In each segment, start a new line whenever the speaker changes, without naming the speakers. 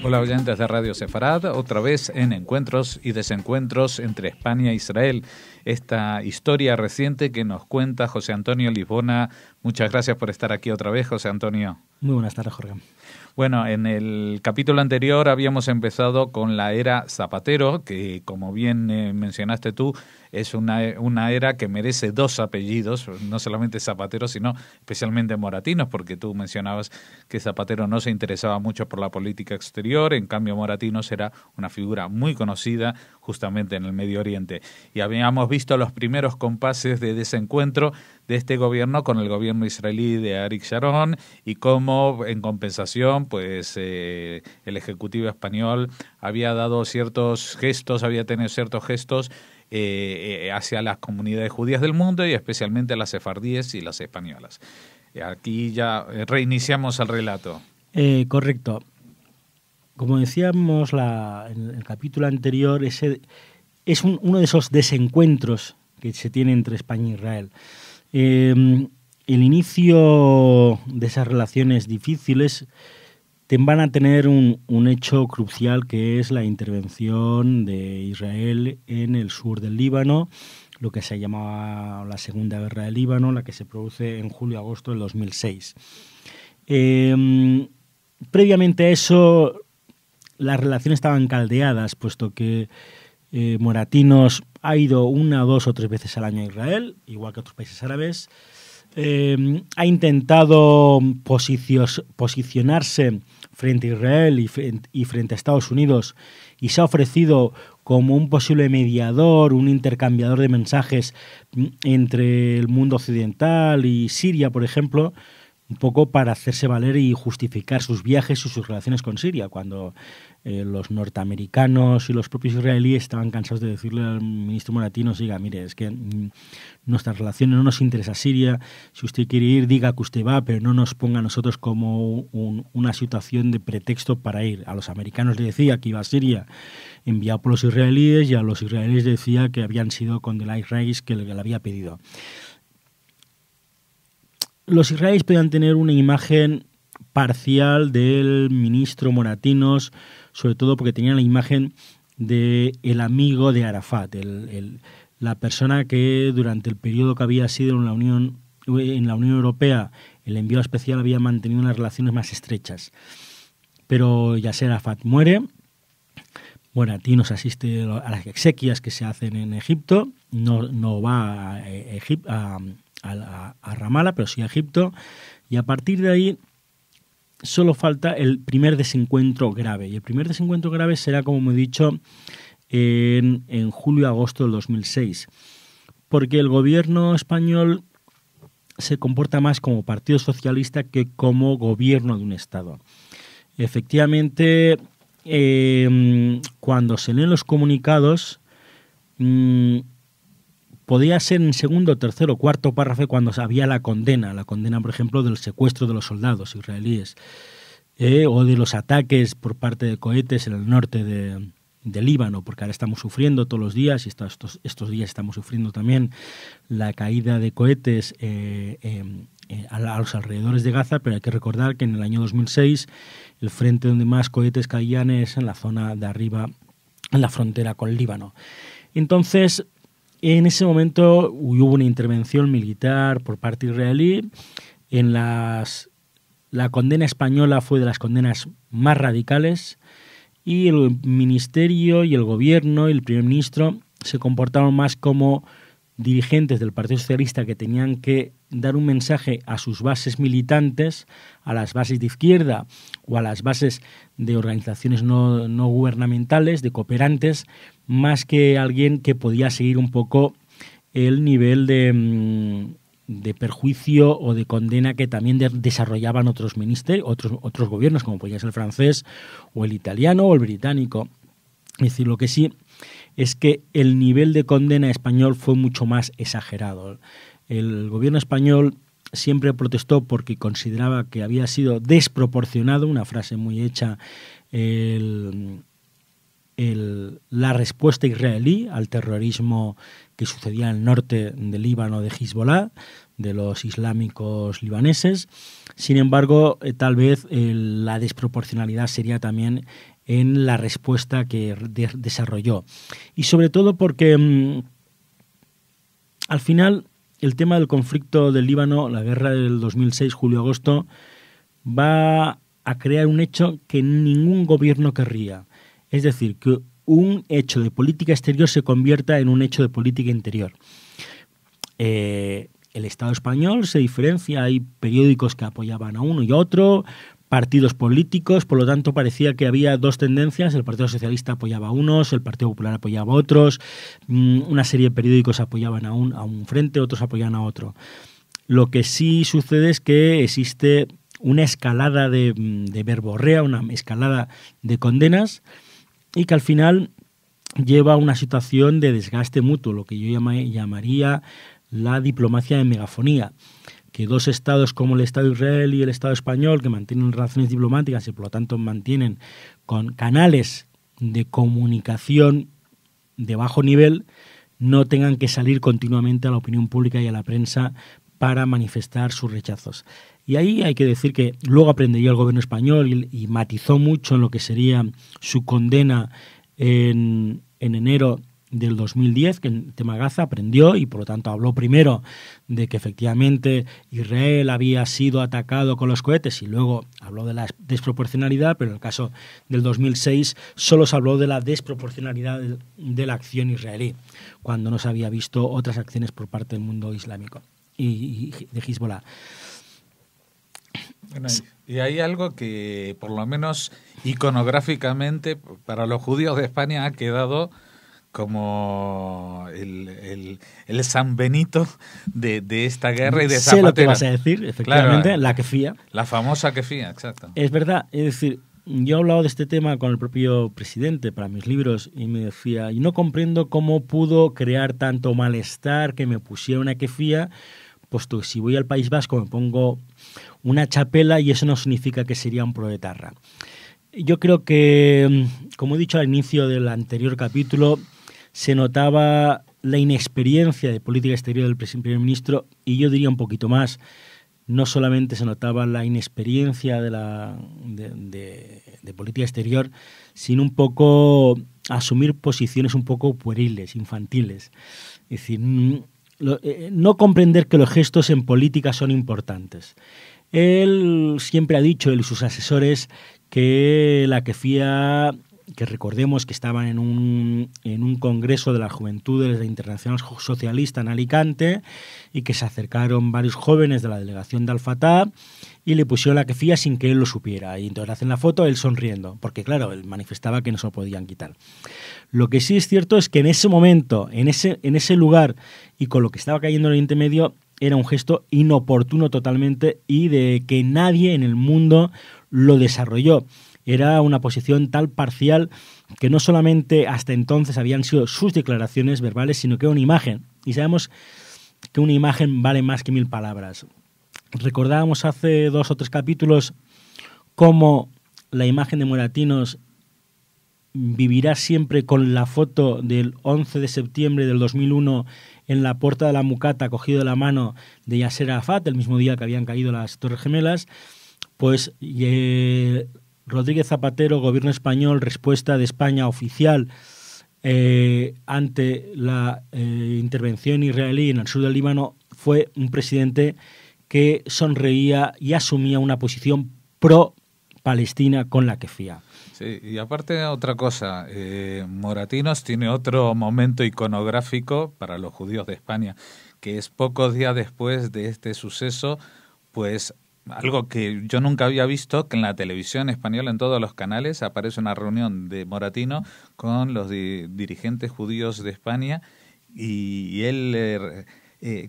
Hola oyentes de Radio Sefarad, otra vez en Encuentros y Desencuentros entre España e Israel. Esta historia reciente que nos cuenta José Antonio Lisbona. Muchas gracias por estar aquí otra vez, José Antonio.
Muy buenas tardes, Jorge.
Bueno, en el capítulo anterior habíamos empezado con la era Zapatero, que como bien mencionaste tú, es una era que merece dos apellidos, no solamente Zapatero, sino especialmente Moratinos, porque tú mencionabas que Zapatero no se interesaba mucho por la política exterior, en cambio Moratinos era una figura muy conocida justamente en el Medio Oriente. Y habíamos visto los primeros compases de desencuentro de este gobierno con el gobierno israelí de Ariel Sharon y cómo en compensación pues el Ejecutivo español había dado ciertos gestos, había tenido ciertos gestos hacia las comunidades judías del mundo y especialmente a las sefardíes y las españolas. Aquí ya reiniciamos el relato.
Correcto. Como decíamos en el capítulo anterior, ese es uno de esos desencuentros que se tiene entre España e Israel. El inicio de esas relaciones difíciles van a tener un hecho crucial, que es la intervención de Israel en el sur del Líbano, lo que se llamaba la Segunda Guerra del Líbano, la que se produce en julio-agosto del 2006. Previamente a eso, las relaciones estaban caldeadas, puesto que Moratinos ha ido 1, 2 o 3 veces al año a Israel, igual que otros países árabes. Ha intentado posicionarse frente a Israel y frente a Estados Unidos, y se ha ofrecido como un posible mediador, un intercambiador de mensajes entre el mundo occidental y Siria, por ejemplo, un poco para hacerse valer y justificar sus viajes y sus relaciones con Siria, cuando los norteamericanos y los propios israelíes estaban cansados de decirle al ministro Moratinos: diga, mire, es que nuestras relaciones no nos interesa Siria, si usted quiere ir, diga que usted va, pero no nos ponga a nosotros como una situación de pretexto para ir. A los americanos le decía que iba a Siria enviado por los israelíes, y a los israelíes decía que habían sido con el IRIS que le había pedido. Los israelíes podían tener una imagen parcial del ministro Moratinos, sobre todo porque tenían la imagen de el amigo de Arafat, la persona que durante el periodo que había sido en la Unión Europea el enviado especial había mantenido unas relaciones más estrechas. Pero Yasser Arafat muere, Moratinos asiste a las exequias que se hacen en Egipto, no va a Ramallah, pero sí a Egipto, y a partir de ahí solo falta el primer desencuentro grave. Y el primer desencuentro grave será, como he dicho, en julio-agosto del 2006, porque el gobierno español se comporta más como partido socialista que como gobierno de un Estado. Efectivamente, cuando se leen los comunicados, podía ser en segundo, tercero, cuarto párrafo cuando había la condena, por ejemplo, del secuestro de los soldados israelíes, o de los ataques por parte de cohetes en el norte de Líbano, porque ahora estamos sufriendo todos los días, y estos días estamos sufriendo también la caída de cohetes a los alrededores de Gaza, pero hay que recordar que en el año 2006 el frente donde más cohetes caían es en la zona de arriba, en la frontera con Líbano. Entonces, en ese momento hubo una intervención militar por parte israelí. La condena española fue de las condenas más radicales, y el ministerio y el gobierno y el primer ministro se comportaron más como dirigentes del Partido Socialista que tenían que dar un mensaje a sus bases militantes, a las bases de izquierda o a las bases de organizaciones no gubernamentales, de cooperantes, más que alguien que podía seguir un poco el nivel de perjuicio o de condena que también desarrollaban otros ministerios, otros gobiernos, como podía ser el francés o el italiano o el británico. Es decir, lo que sí es que el nivel de condena español fue mucho más exagerado. El gobierno español siempre protestó porque consideraba que había sido desproporcionado, una frase muy hecha, el la respuesta israelí al terrorismo que sucedía en el norte del Líbano de Hezbollah, de los islámicos libaneses. Sin embargo, tal vez la desproporcionalidad sería también en la respuesta que desarrolló. Y sobre todo porque al final el tema del conflicto del Líbano, la guerra del 2006, julio-agosto, va a crear un hecho que ningún gobierno querría. Es decir, que un hecho de política exterior se convierta en un hecho de política interior. El Estado español se diferencia, hay periódicos que apoyaban a uno y a otro, partidos políticos, por lo tanto parecía que había dos tendencias, el Partido Socialista apoyaba a unos, el Partido Popular apoyaba a otros, una serie de periódicos apoyaban a un frente, otros apoyaban a otro. Lo que sí sucede es que existe una escalada de verborrea, una escalada de condenas, y que al final lleva a una situación de desgaste mutuo, lo que yo llamaría la diplomacia de megafonía, que dos estados como el Estado de Israel y el Estado español, que mantienen relaciones diplomáticas y por lo tanto mantienen con canales de comunicación de bajo nivel, no tengan que salir continuamente a la opinión pública y a la prensa para manifestar sus rechazos. Y ahí hay que decir que luego aprendería el gobierno español y matizó mucho en lo que sería su condena en enero del 2010, que en tema Gaza aprendió y por lo tanto habló primero de que efectivamente Israel había sido atacado con los cohetes y luego habló de la desproporcionalidad, pero en el caso del 2006 solo se habló de la desproporcionalidad de la acción israelí, cuando no se había visto otras acciones por parte del mundo islámico y de Hezbollah.
Bueno, y hay algo que por lo menos iconográficamente para los judíos de España ha quedado como el San Benito de esta guerra y de Zapatero.
Sé lo que vas a decir, efectivamente,
claro,
la kefía.
La famosa kefía, exacto.
Es verdad, es decir, yo he hablado de este tema con el propio presidente para mis libros y me decía, y no comprendo cómo pudo crear tanto malestar que me pusiera una kefía, puesto que si voy al País Vasco me pongo una chapela y eso no significa que sería un proetarra. Yo creo que, como he dicho al inicio del anterior capítulo, se notaba la inexperiencia de política exterior del primer ministro y yo diría un poquito más, no solamente se notaba la inexperiencia de política exterior, sino un poco asumir posiciones un poco pueriles, infantiles. Es decir, no comprender que los gestos en política son importantes. Él siempre ha dicho, él y sus asesores, que la kefía, que recordemos que estaban en un congreso de las juventudes de Internacional Socialista en Alicante y que se acercaron varios jóvenes de la delegación de Al-Fatah y le pusieron la kefía sin que él lo supiera. Y entonces hacen la foto él sonriendo, porque claro, él manifestaba que no se lo podían quitar. Lo que sí es cierto es que en ese momento, en ese lugar y con lo que estaba cayendo en Oriente Medio, era un gesto inoportuno totalmente y de que nadie en el mundo lo desarrolló. Era una posición tal parcial que no solamente hasta entonces habían sido sus declaraciones verbales, sino que una imagen. Y sabemos que una imagen vale más que 1000 palabras. Recordábamos hace 2 o 3 capítulos cómo la imagen de Moratinos vivirá siempre con la foto del 11 de septiembre del 2001 en la puerta de la Mucata, cogido de la mano de Yasser Arafat, el mismo día que habían caído las Torres Gemelas. Pues Rodríguez Zapatero, gobierno español, respuesta de España oficial ante la intervención israelí en el sur del Líbano, fue un presidente que sonreía y asumía una posición pro-Palestina con la kefía.
Sí, y aparte otra cosa, Moratinos tiene otro momento iconográfico para los judíos de España, que es pocos días después de este suceso, pues algo que yo nunca había visto, que en la televisión española, en todos los canales, aparece una reunión de Moratino con los dirigentes judíos de España y él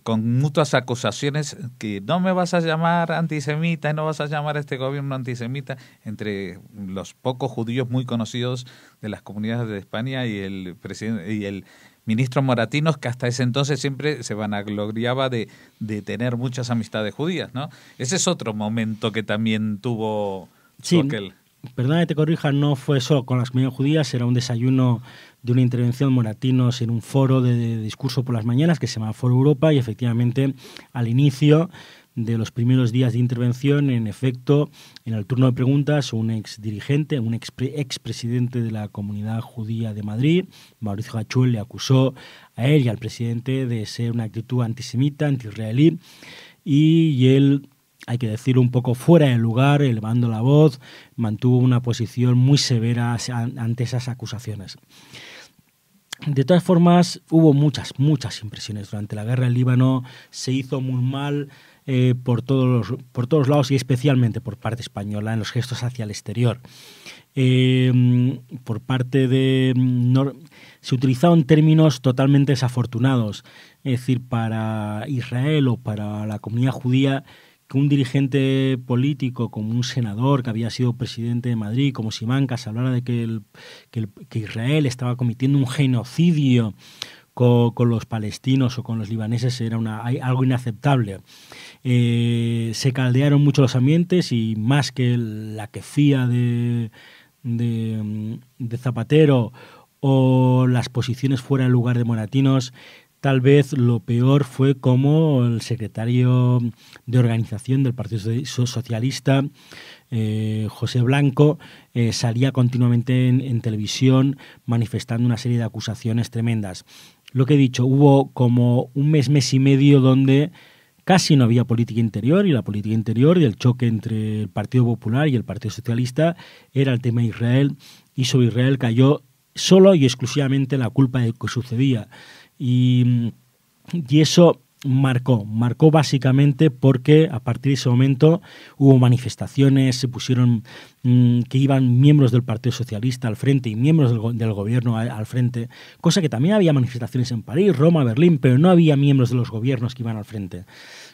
con mutuas acusaciones que no me vas a llamar antisemita y no vas a llamar a este gobierno antisemita, entre los pocos judíos muy conocidos de las comunidades de España y el presidente y el ministro Moratinos, que hasta ese entonces siempre se vanagloriaba de tener muchas amistades judías, ¿no? Ese es otro momento que también tuvo
sí,
aquel.
perdona que te corrija, no fue solo con las comunidades judías, era un desayuno de una intervención de Moratinos en un foro de discurso por las mañanas que se llama Foro Europa, y efectivamente al inicio de los primeros días de intervención, en efecto, en el turno de preguntas, un ex dirigente, un ex presidente de la Comunidad Judía de Madrid, Mauricio Hachuel, le acusó a él y al presidente de ser una actitud antisemita, anti-israelí, y él, hay que decirlo, un poco fuera de lugar, elevando la voz, mantuvo una posición muy severa ante esas acusaciones. De todas formas, hubo muchas impresiones. Durante la guerra del Líbano se hizo muy mal por todos los lados, y especialmente por parte española en los gestos hacia el exterior. Por parte se utilizaron términos totalmente desafortunados. Es decir, para Israel o para la comunidad judía, que un dirigente político como un senador que había sido presidente de Madrid, como Simancas, hablara de que Israel estaba cometiendo un genocidio con los palestinos o con los libaneses, era algo inaceptable. Se caldearon mucho los ambientes, y más que la quefía de Zapatero o las posiciones fuera del lugar de Moratinos, tal vez lo peor fue como el secretario de organización del Partido Socialista, José Blanco, salía continuamente en televisión manifestando una serie de acusaciones tremendas. Lo que he dicho, hubo como un mes y medio donde casi no había política interior, y la política interior y el choque entre el Partido Popular y el Partido Socialista era el tema de Israel, y sobre Israel cayó solo y exclusivamente la culpa de lo que sucedía. Y eso marcó básicamente porque a partir de ese momento hubo manifestaciones, se pusieron que iban miembros del Partido Socialista al frente y miembros del gobierno al frente, cosa que también había manifestaciones en París, Roma, Berlín, pero no había miembros de los gobiernos que iban al frente.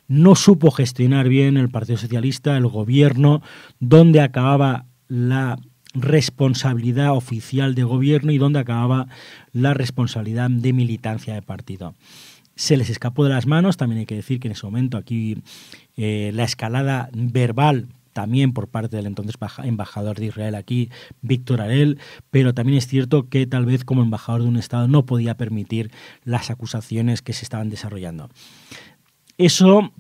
No supo gestionar bien el Partido Socialista, el gobierno, dónde acababa la responsabilidad oficial de gobierno y dónde acababa la responsabilidad de militancia de partido. Se les escapó de las manos. También hay que decir que en ese momento aquí la escalada verbal también por parte del entonces embajador de Israel aquí, Víctor Arel, pero también es cierto que tal vez como embajador de un Estado no podía permitir las acusaciones que se estaban desarrollando. Eso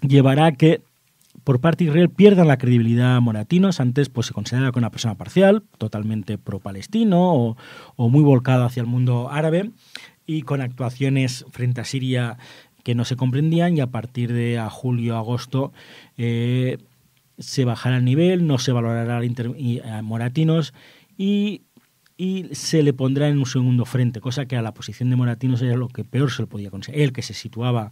llevará a que por parte de Israel pierdan la credibilidad a Moratinos. Antes pues se consideraba como una persona parcial, totalmente pro-palestino o muy volcado hacia el mundo árabe, y con actuaciones frente a Siria que no se comprendían, y a partir de julio-agosto se bajará el nivel, no se valorará a Moratinos y se le pondrá en un segundo frente, cosa que a la posición de Moratinos era lo que peor se le podía conseguir. Él, que se situaba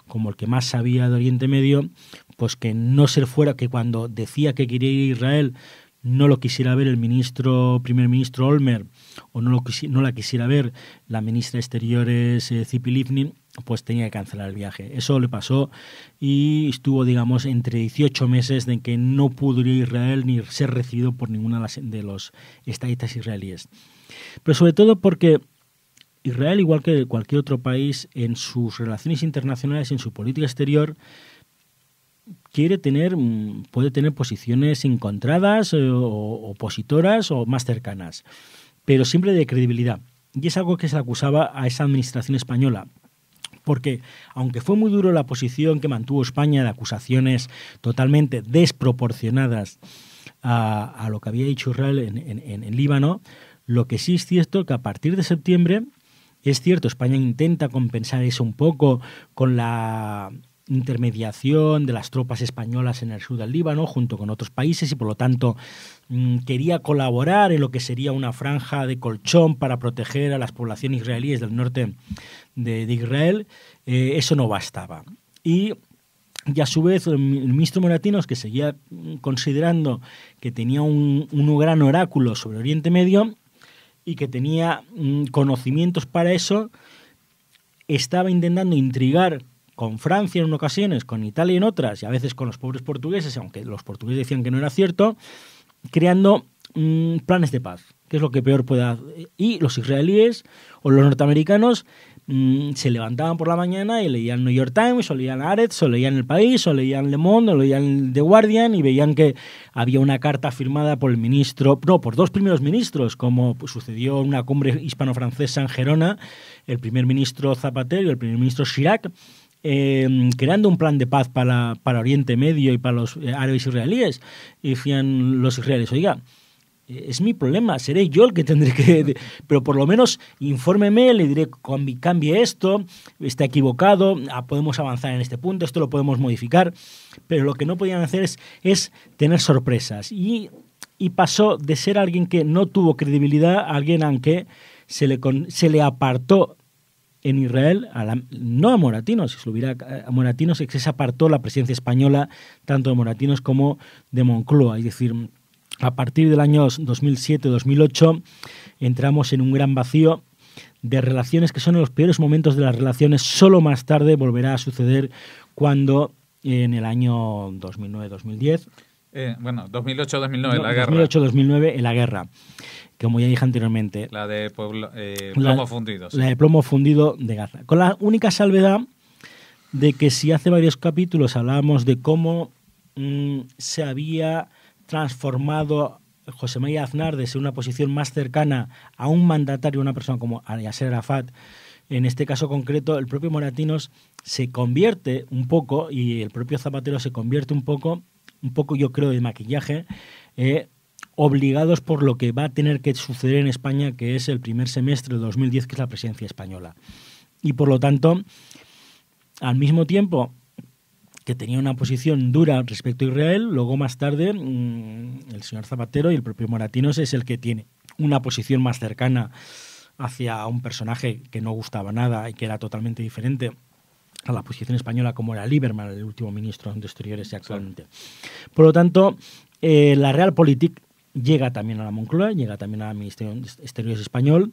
como el que más sabía de Oriente Medio, pues que no se fuera, que cuando decía que quería ir a Israel no lo quisiera ver el primer ministro Olmert, o no la quisiera ver la ministra de Exteriores Tzipi Livni, pues tenía que cancelar el viaje. Eso le pasó y estuvo, digamos, entre 18 meses de que no pudo ir a Israel ni ser recibido por ninguno de los estadistas israelíes. Pero sobre todo porque Israel, igual que cualquier otro país, en sus relaciones internacionales, en su política exterior, puede tener posiciones encontradas o opositoras o más cercanas, pero siempre de credibilidad. Y es algo que se le acusaba a esa administración española, porque aunque fue muy duro la posición que mantuvo España de acusaciones totalmente desproporcionadas a lo que había dicho Israel en Líbano, lo que sí es cierto es que a partir de septiembre, es cierto, España intenta compensar eso un poco con la intermediación de las tropas españolas en el sur del Líbano junto con otros países, y por lo tanto quería colaborar en lo que sería una franja de colchón para proteger a las poblaciones israelíes del norte de Israel. Eso no bastaba, y a su vez el ministro Moratinos, que seguía considerando que tenía un gran oráculo sobre Oriente Medio y que tenía conocimientos para eso, estaba intentando intrigar con Francia en ocasiones, con Italia en otras, y a veces con los pobres portugueses, aunque los portugueses decían que no era cierto, creando planes de paz, que es lo que peor puede hacer. Y los israelíes o los norteamericanos se levantaban por la mañana y leían New York Times, o leían Haaretz, o leían El País, o leían Le Monde, o leían The Guardian, y veían que había una carta firmada por por dos primeros ministros, como sucedió en una cumbre hispano-francesa en Gerona, el primer ministro Zapatero y el primer ministro Chirac, creando un plan de paz para Oriente Medio y para los árabes israelíes. Y decían los israelíes, oiga, es mi problema, seré yo el que tendré que... Pero por lo menos infórmeme, le diré, cambie esto, está equivocado, podemos avanzar en este punto, esto lo podemos modificar. Pero lo que no podían hacer es tener sorpresas. Y pasó de ser alguien que no tuvo credibilidad a alguien a quien se le apartó en Israel, no a Moratinos, si se lo hubiera a Moratinos, es que se apartó la presidencia española tanto de Moratinos como de Moncloa. Es decir, a partir del año 2007-2008 entramos en un gran vacío de relaciones que son en los peores momentos de las relaciones. Solo más tarde volverá a suceder cuando en el año 2009-2010...
2008-2009, la guerra.
2008-2009, la guerra, como ya dije anteriormente.
La de plomo fundido. Sí.
La de plomo fundido de Gaza. Con la única salvedad de que si hace varios capítulos hablábamos de cómo se había transformado José María Aznar de ser una posición más cercana a un mandatario, una persona como Yasser Arafat, en este caso concreto el propio Moratinos se convierte un poco, y el propio Zapatero se convierte un poco yo creo de maquillaje, obligados por lo que va a tener que suceder en España, que es el primer semestre de 2010, que es la presidencia española. Y por lo tanto, al mismo tiempo que tenía una posición dura respecto a Israel, luego más tarde el señor Zapatero y el propio Moratinos es el que tiene una posición más cercana hacia un personaje que no gustaba nada y que era totalmente diferente a la posición española, como era Lieberman, el último ministro de Exteriores actualmente. Por lo tanto, la Realpolitik llega también a la Moncloa, llega también al Ministerio de Exteriores español,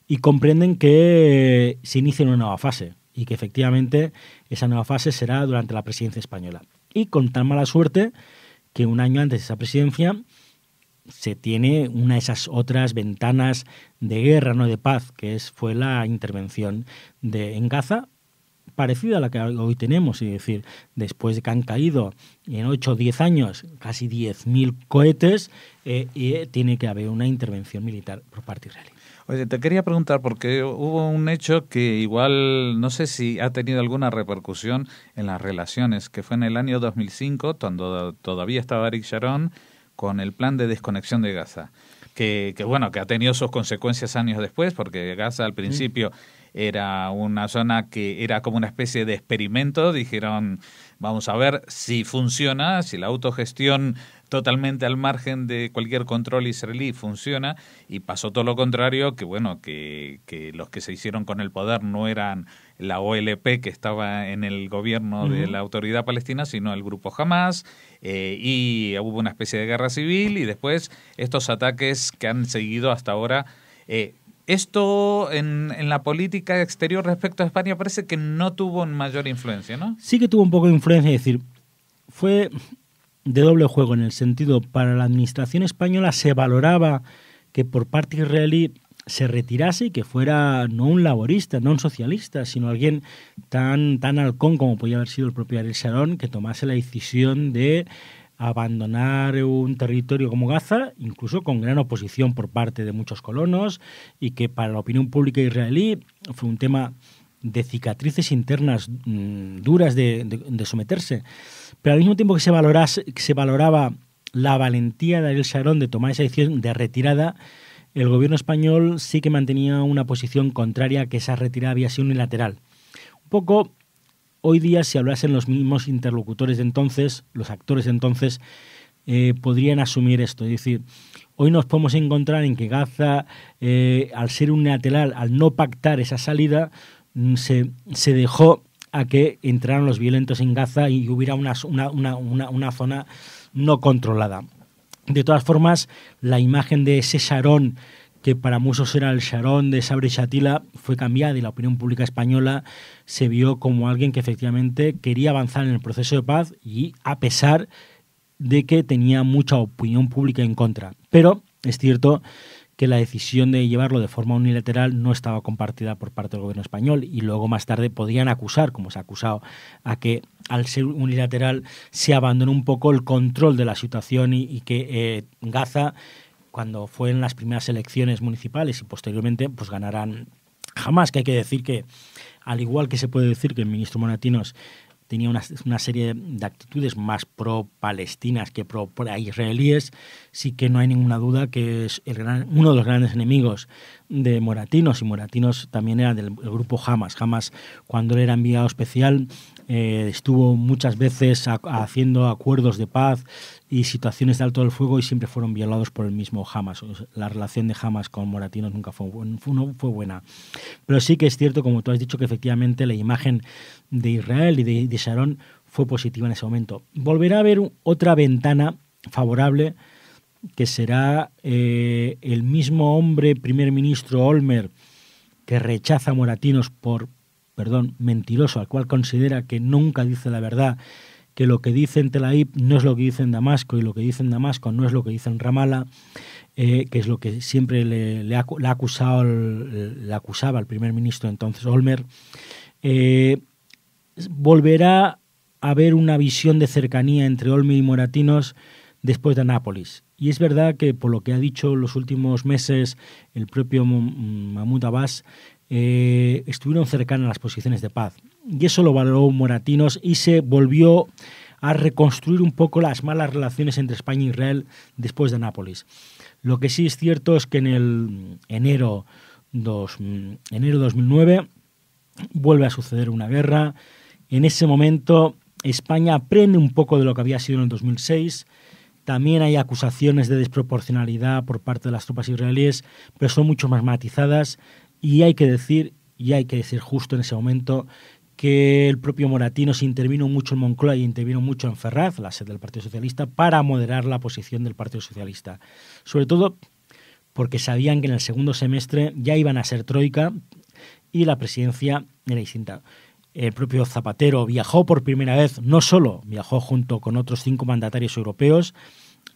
y comprenden que se inicia una nueva fase y que efectivamente esa nueva fase será durante la presidencia española. Y con tan mala suerte que un año antes de esa presidencia se tiene una de esas otras ventanas de guerra, no de paz, que fue la intervención en Gaza, parecida a la que hoy tenemos, es decir, después de que han caído en 8 o 10 años casi 10.000 cohetes, tiene que haber una intervención militar por parte israelí.
Oye, te quería preguntar, porque hubo un hecho que igual no sé si ha tenido alguna repercusión en las relaciones, que fue en el año 2005, cuando todavía estaba Ariel Sharon, con el plan de desconexión de Gaza, que ha tenido sus consecuencias años después, porque Gaza al principio era una zona que era como una especie de experimento. Dijeron, vamos a ver si funciona, si la autogestión totalmente al margen de cualquier control israelí funciona, y pasó todo lo contrario, que los que se hicieron con el poder no eran la OLP que estaba en el gobierno de la autoridad palestina, sino el grupo Hamas, y hubo una especie de guerra civil, y después estos ataques que han seguido hasta ahora. Esto en la política exterior respecto a España parece que no tuvo mayor influencia, ¿no?
Sí que tuvo un poco de influencia, es decir, fue de doble juego en el sentido, para la administración española se valoraba que por parte israelí se retirase y que fuera no un laborista, no un socialista, sino alguien tan halcón como podía haber sido el propio Ariel Sharon, que tomase la decisión de abandonar un territorio como Gaza, incluso con gran oposición por parte de muchos colonos, y que para la opinión pública israelí fue un tema de cicatrices internas duras de someterse. Pero al mismo tiempo que se valoraba la valentía de Ariel Sharon de tomar esa decisión de retirada, el gobierno español sí que mantenía una posición contraria a que esa retirada había sido unilateral. Un poco, hoy día, si hablasen los mismos interlocutores de entonces, los actores de entonces, podrían asumir esto. Es decir, hoy nos podemos encontrar en que Gaza, al ser unilateral, al no pactar esa salida, se dejó a que entraran los violentos en Gaza y hubiera una zona no controlada. De todas formas, la imagen de ese Sharon, que para muchos era el Sharon de Sabri Shatila, fue cambiada, y la opinión pública española se vio como alguien que efectivamente quería avanzar en el proceso de paz, y a pesar de que tenía mucha opinión pública en contra. Pero es cierto que la decisión de llevarlo de forma unilateral no estaba compartida por parte del gobierno español, y luego más tarde podrían acusar, como se ha acusado, a que al ser unilateral se abandonó un poco el control de la situación y que Gaza, cuando fue en las primeras elecciones municipales y posteriormente, pues ganarán Hamás, que hay que decir que, al igual que se puede decir que el ministro Moratinos tenía una serie de actitudes más pro-palestinas que pro-israelíes, sí que no hay ninguna duda que es uno de los grandes enemigos de Moratinos, y Moratinos también era del grupo Hamás. Hamás, cuando él era enviado especial, estuvo muchas veces haciendo acuerdos de paz y situaciones de alto del fuego, y siempre fueron violados por el mismo Hamás. La relación de Hamás con Moratinos nunca fue buena. Pero sí que es cierto, como tú has dicho, que efectivamente la imagen de Israel y de Sharon fue positiva en ese momento. Volverá a haber otra ventana favorable, que será el mismo hombre, primer ministro Olmert, que rechaza a Moratinos por, mentiroso, al cual considera que nunca dice la verdad, que lo que dice en Tel Aviv no es lo que dice en Damasco, y lo que dice en Damasco no es lo que dice en Ramallah, que es lo que siempre le acusaba al primer ministro entonces Olmert. Volverá a haber una visión de cercanía entre Olmert y Moratinos después de Anápolis. Y es verdad que, por lo que ha dicho en los últimos meses el propio Mahmoud Abbas, estuvieron cercanas a las posiciones de paz. Y eso lo valoró Moratinos, y se volvió a reconstruir un poco las malas relaciones entre España e Israel después de Anápolis. Lo que sí es cierto es que en el enero 2009 vuelve a suceder una guerra. En ese momento España aprende un poco de lo que había sido en el 2006. También hay acusaciones de desproporcionalidad por parte de las tropas israelíes, pero son mucho más matizadas, y hay que decir justo en ese momento, que el propio Moratinos intervino mucho en Moncloa y intervino mucho en Ferraz, la sede del Partido Socialista, para moderar la posición del Partido Socialista. Sobre todo porque sabían que en el segundo semestre ya iban a ser troika y la presidencia era distinta. El propio Zapatero viajó por primera vez, no solo viajó junto con otros 5 mandatarios europeos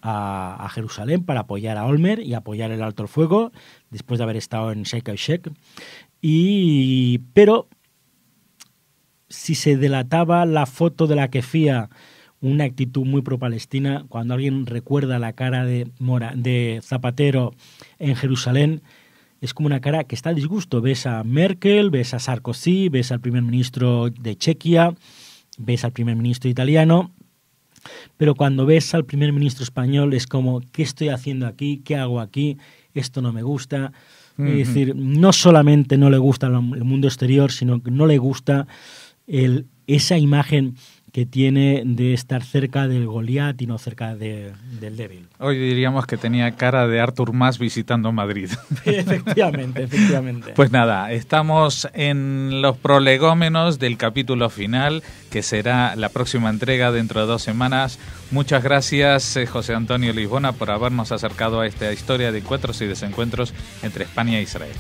a Jerusalén para apoyar a Olmert y apoyar el alto el fuego, después de haber estado en Sheikh al-Sheikh. Pero si se delataba la foto de la Kefía una actitud muy pro-palestina, cuando alguien recuerda la cara de Zapatero en Jerusalén, es como una cara que está a disgusto. Ves a Merkel, ves a Sarkozy, ves al primer ministro de Chequia, ves al primer ministro italiano, pero cuando ves al primer ministro español es como, ¿qué estoy haciendo aquí? ¿Qué hago aquí? Esto no me gusta. Es decir, no solamente no le gusta el mundo exterior, sino que no le gusta esa imagen que tiene de estar cerca del Goliat y no cerca del débil.
Hoy diríamos que tenía cara de Artur Mas visitando Madrid.
Efectivamente.
Pues nada, estamos en los prolegómenos del capítulo final, que será la próxima entrega dentro de 2 semanas. Muchas gracias, José Antonio Lisbona, por habernos acercado a esta historia de encuentros y desencuentros entre España e Israel.